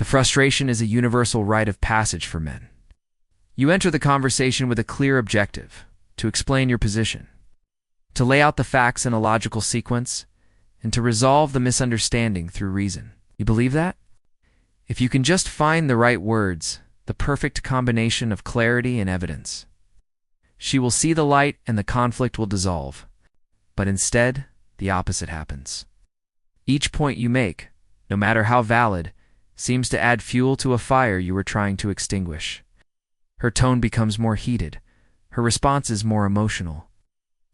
The frustration is a universal rite of passage for men. You enter the conversation with a clear objective: to explain your position, to lay out the facts in a logical sequence, and to resolve the misunderstanding through reason. You believe that? If you can just find the right words, the perfect combination of clarity and evidence, she will see the light and the conflict will dissolve. But instead, the opposite happens. Each point you make, no matter how valid, seems to add fuel to a fire you were trying to extinguish. Her tone becomes more heated, her response is more emotional,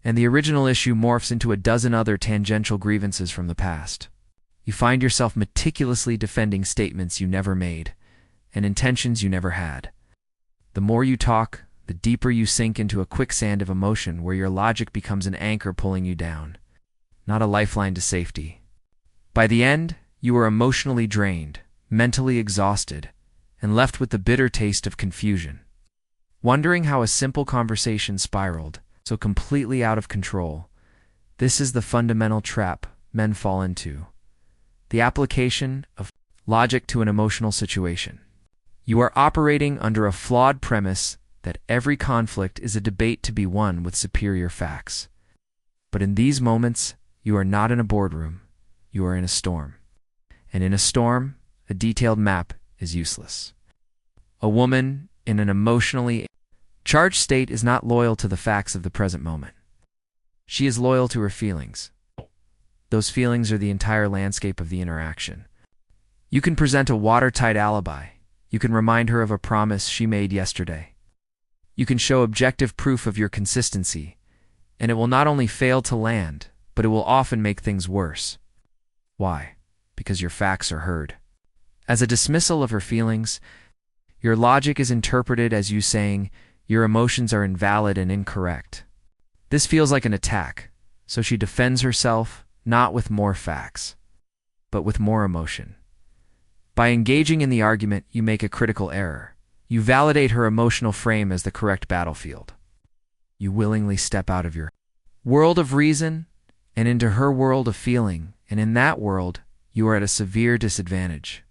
and the original issue morphs into a dozen other tangential grievances from the past. You find yourself meticulously defending statements you never made and intentions you never had. The more you talk, the deeper you sink into a quicksand of emotion where your logic becomes an anchor pulling you down, not a lifeline to safety. By the end, you are emotionally drained, mentally exhausted, and left with the bitter taste of confusion. Wondering how a simple conversation spiraled so completely out of control, this is the fundamental trap men fall into: the application of logic to an emotional situation. You are operating under a flawed premise that every conflict is a debate to be won with superior facts. But in these moments, you are not in a boardroom, you are in a storm. And in a storm, a detailed map is useless. A woman in an emotionally charged state is not loyal to the facts of the present moment. She is loyal to her feelings. Those feelings are the entire landscape of the interaction. You can present a watertight alibi. You can remind her of a promise she made yesterday. You can show objective proof of your consistency, and it will not only fail to land, but it will often make things worse. Why? Because your facts are heard. As a dismissal of her feelings, your logic is interpreted as you saying your emotions are invalid and incorrect. This feels like an attack, so she defends herself not with more facts, but with more emotion. By engaging in the argument, you make a critical error. You validate her emotional frame as the correct battlefield. You willingly step out of your world of reason and into her world of feeling, and in that world, you are at a severe disadvantage.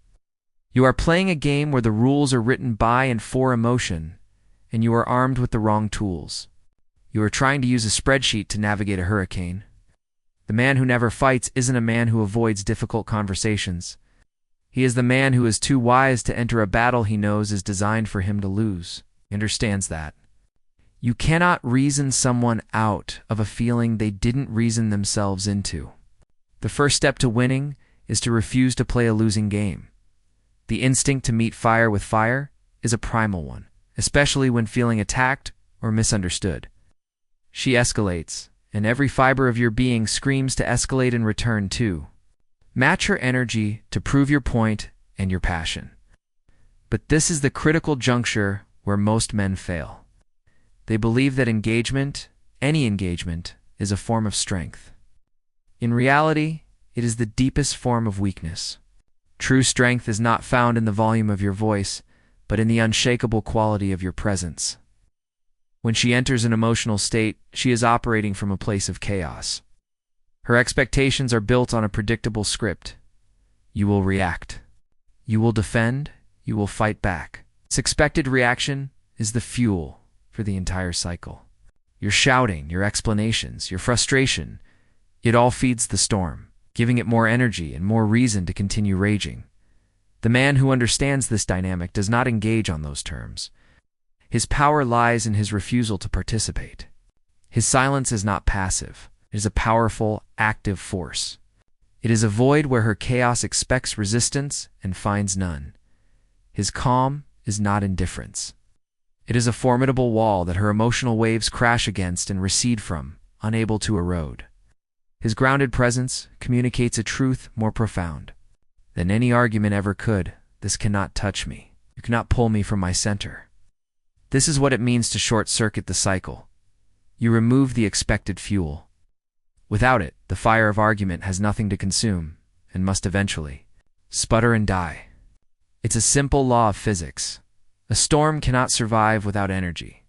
You are playing a game where the rules are written by and for emotion, and you are armed with the wrong tools. You are trying to use a spreadsheet to navigate a hurricane. The man who never fights isn't a man who avoids difficult conversations. He is the man who is too wise to enter a battle he knows is designed for him to lose. He understands that. You cannot reason someone out of a feeling they didn't reason themselves into. The first step to winning is to refuse to play a losing game. The instinct to meet fire with fire is a primal one, especially when feeling attacked or misunderstood. She escalates, and every fiber of your being screams to escalate in return too. Match her energy to prove your point and your passion. But this is the critical juncture where most men fail. They believe that engagement, any engagement, is a form of strength. In reality, it is the deepest form of weakness. True strength is not found in the volume of your voice, but in the unshakable quality of your presence. When she enters an emotional state, she is operating from a place of chaos. Her expectations are built on a predictable script. You will react. You will defend. You will fight back. This expected reaction is the fuel for the entire cycle. Your shouting, your explanations, your frustration, it all feeds the storm, giving it more energy and more reason to continue raging. The man who understands this dynamic does not engage on those terms. His power lies in his refusal to participate. His silence is not passive. It is a powerful, active force. It is a void where her chaos expects resistance and finds none. His calm is not indifference. It is a formidable wall that her emotional waves crash against and recede from, unable to erode. His grounded presence communicates a truth more profound than any argument ever could. This cannot touch me. You cannot pull me from my center. This is what it means to short-circuit the cycle. You remove the expected fuel. Without it, the fire of argument has nothing to consume and must eventually sputter and die. It's a simple law of physics. A storm cannot survive without energy.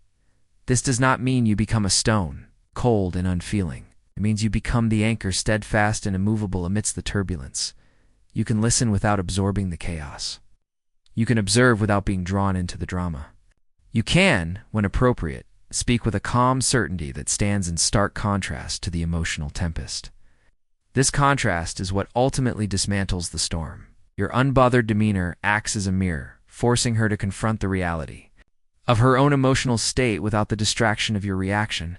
This does not mean you become a stone, cold and unfeeling. It means you become the anchor, steadfast and immovable amidst the turbulence. You can listen without absorbing the chaos. You can observe without being drawn into the drama. You can, when appropriate, speak with a calm certainty that stands in stark contrast to the emotional tempest. This contrast is what ultimately dismantles the storm. Your unbothered demeanor acts as a mirror, forcing her to confront the reality of her own emotional state without the distraction of your reaction.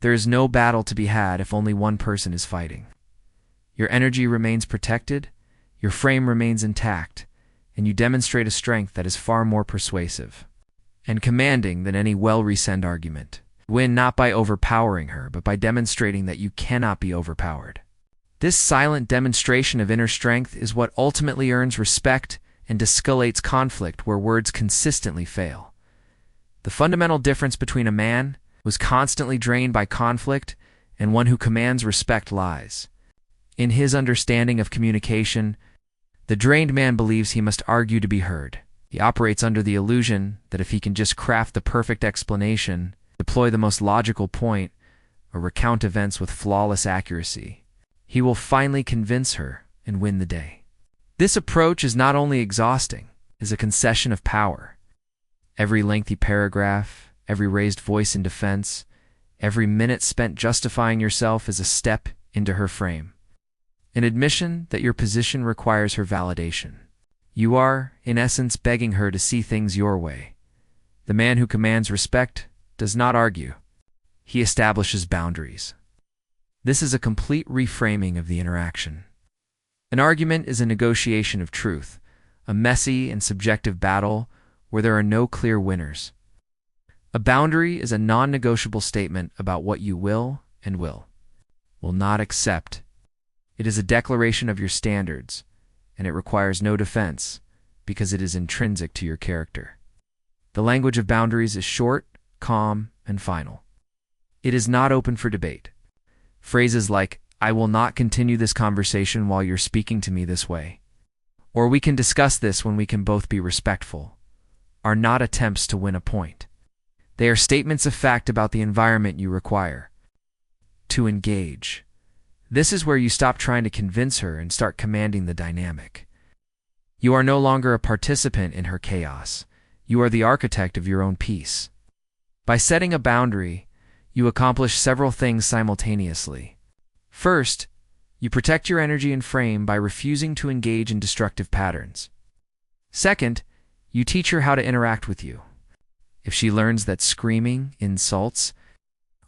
There is no battle to be had if only one person is fighting. Your energy remains protected, your frame remains intact, and you demonstrate a strength that is far more persuasive and commanding than any well-reasoned argument. Win not by overpowering her, but by demonstrating that you cannot be overpowered. This silent demonstration of inner strength is what ultimately earns respect and de-escalates conflict where words consistently fail. The fundamental difference between a man who is constantly drained by conflict and one who commands respect lies in his understanding of communication. The drained man believes he must argue to be heard. He operates under the illusion that if he can just craft the perfect explanation, deploy the most logical point, or recount events with flawless accuracy, he will finally convince her and win the day. This approach is not only exhausting, it is a concession of power. Every lengthy paragraph, every raised voice in defense, every minute spent justifying yourself is a step into her frame, an admission that your position requires her validation. You are, in essence, begging her to see things your way. The man who commands respect does not argue. He establishes boundaries. This is a complete reframing of the interaction. An argument is a negotiation of truth, a messy and subjective battle where there are no clear winners. A boundary is a non-negotiable statement about what you will and will not accept. It is a declaration of your standards, and it requires no defense because it is intrinsic to your character. The language of boundaries is short, calm, and final. It is not open for debate. Phrases like, "I will not continue this conversation while you're speaking to me this way," or "we can discuss this when we can both be respectful," are not attempts to win a point. They are statements of fact about the environment you require to engage. This is where you stop trying to convince her and start commanding the dynamic. You are no longer a participant in her chaos. You are the architect of your own peace. By setting a boundary, you accomplish several things simultaneously. First, you protect your energy and frame by refusing to engage in destructive patterns. Second, you teach her how to interact with you. If she learns that screaming, insults,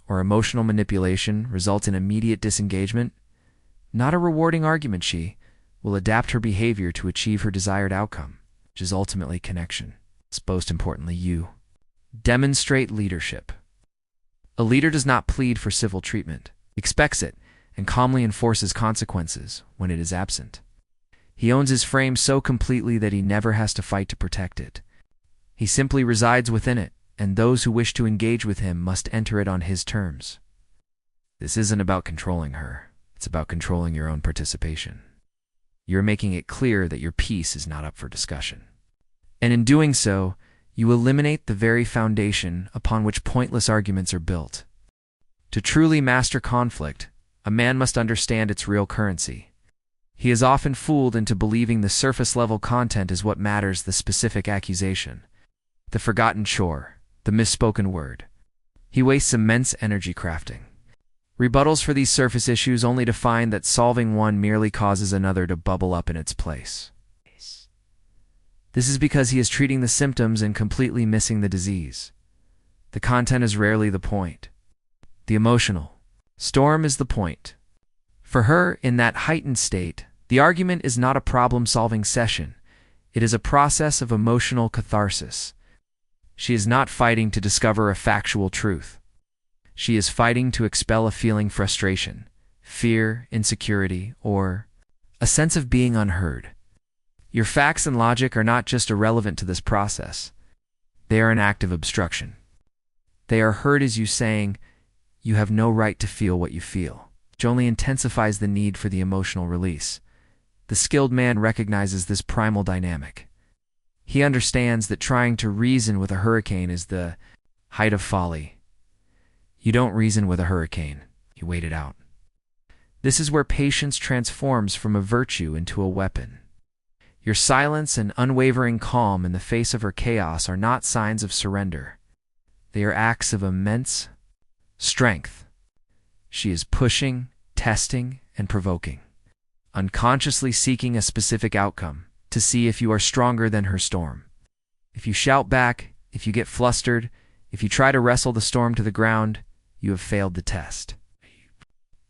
or emotional manipulation result in immediate disengagement, not a rewarding argument, she will adapt her behavior to achieve her desired outcome, which is ultimately connection. Most importantly, you demonstrate leadership. A leader does not plead for civil treatment. He expects it and calmly enforces consequences when it is absent. He owns his frame so completely that he never has to fight to protect it. He simply resides within it, and those who wish to engage with him must enter it on his terms. This isn't about controlling her. It's about controlling your own participation. You're making it clear that your piece is not up for discussion. And in doing so, you eliminate the very foundation upon which pointless arguments are built. To truly master conflict, a man must understand its real currency. He is often fooled into believing the surface-level content is what matters, the specific accusation, the forgotten chore, the misspoken word. He wastes immense energy crafting rebuttals for these surface issues only to find that solving one merely causes another to bubble up in its place. This is because he is treating the symptoms and completely missing the disease. The content is rarely the point. The emotional storm is the point. For her, in that heightened state, the argument is not a problem-solving session. It is a process of emotional catharsis. She is not fighting to discover a factual truth. She is fighting to expel a feeling frustration, fear, insecurity, or a sense of being unheard. Your facts and logic are not just irrelevant to this process. They are an act of obstruction. They are heard as you saying, "You have no right to feel what you feel," which only intensifies the need for the emotional release. The skilled man recognizes this primal dynamic. He understands that trying to reason with a hurricane is the height of folly. You don't reason with a hurricane, you wait it out. This is where patience transforms from a virtue into a weapon. Your silence and unwavering calm in the face of her chaos are not signs of surrender. They are acts of immense strength. She is pushing, testing, and provoking, unconsciously seeking a specific outcome to see if you are stronger than her storm. If you shout back, if you get flustered, if you try to wrestle the storm to the ground, you have failed the test.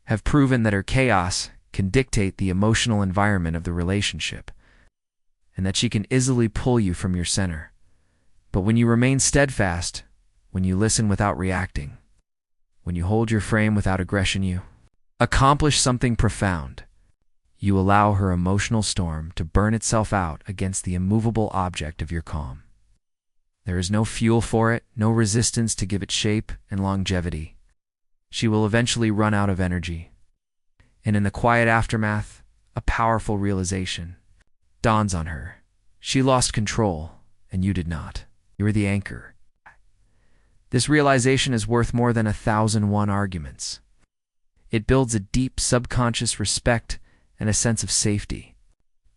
Have proven that her chaos can dictate the emotional environment of the relationship, and that she can easily pull you from your center. But when you remain steadfast, when you listen without reacting, when you hold your frame without aggression, you accomplish something profound. You allow her emotional storm to burn itself out against the immovable object of your calm. There is no fuel for it, no resistance to give it shape and longevity. She will eventually run out of energy. And in the quiet aftermath, a powerful realization dawns on her. She lost control, and you did not. You were the anchor. This realization is worth more than 1,001 arguments. It builds a deep subconscious respect and a sense of safety.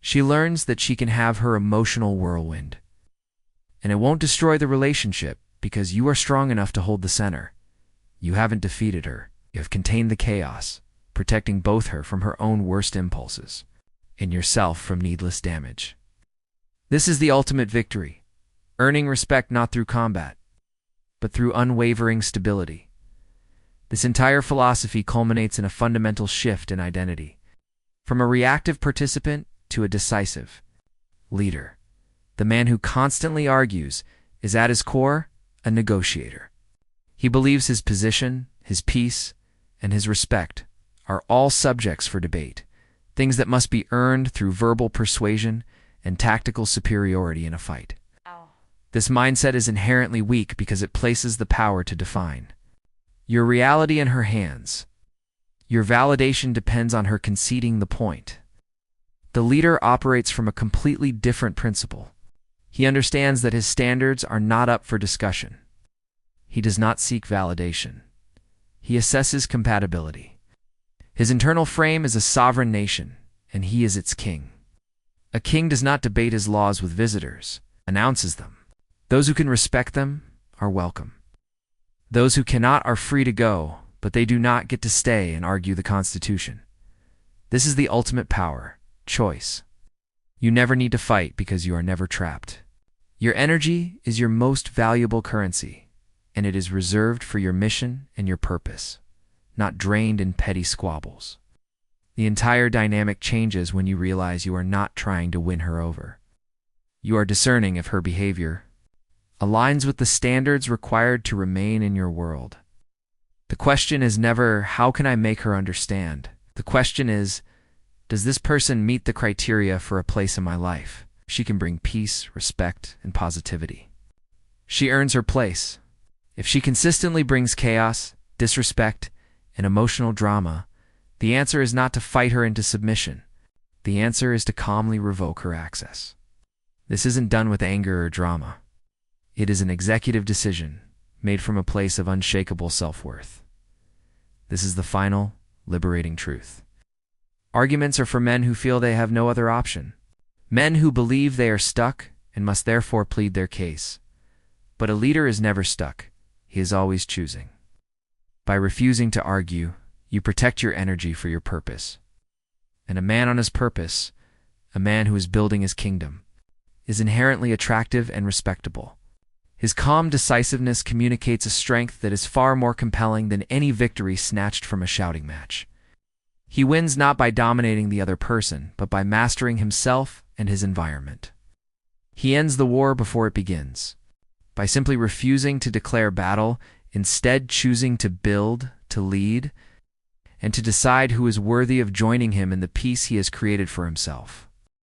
She learns that she can have her emotional whirlwind, and it won't destroy the relationship because you are strong enough to hold the center. You haven't defeated her. You have contained the chaos, protecting both her from her own worst impulses and yourself from needless damage. This is the ultimate victory, earning respect not through combat, but through unwavering stability. This entire philosophy culminates in a fundamental shift in identity, from a reactive participant to a decisive leader. The man who constantly argues is at his core a negotiator. He believes his position, his peace, and his respect are all subjects for debate, things that must be earned through verbal persuasion and tactical superiority in a fight. This mindset is inherently weak because it places the power to define your reality in her hands. Your validation depends on her conceding the point. The leader operates from a completely different principle. He understands that his standards are not up for discussion. He does not seek validation. He assesses compatibility. His internal frame is a sovereign nation, and he is its king. A king does not debate his laws with visitors, announces them. Those who can respect them are welcome. Those who cannot are free to go, but they do not get to stay and argue the Constitution. This is the ultimate power, choice. You never need to fight because you are never trapped. Your energy is your most valuable currency, and it is reserved for your mission and your purpose, not drained in petty squabbles. The entire dynamic changes when you realize you are not trying to win her over. You are discerning if her behavior aligns with the standards required to remain in your world. The question is never, how can I make her understand? The question is, does this person meet the criteria for a place in my life? She can bring peace, respect, and positivity. She earns her place. If she consistently brings chaos, disrespect, and emotional drama, the answer is not to fight her into submission. The answer is to calmly revoke her access. This isn't done with anger or drama. It is an executive decision made from a place of unshakable self-worth. This is the final, liberating truth. Arguments are for men who feel they have no other option. Men who believe they are stuck and must therefore plead their case. But a leader is never stuck. He is always choosing. By refusing to argue, you protect your energy for your purpose. And a man on his purpose, a man who is building his kingdom, is inherently attractive and respectable. His calm decisiveness communicates a strength that is far more compelling than any victory snatched from a shouting match. He wins not by dominating the other person, but by mastering himself and his environment. He ends the war before it begins, by simply refusing to declare battle, instead choosing to build, to lead, and to decide who is worthy of joining him in the peace he has created for himself.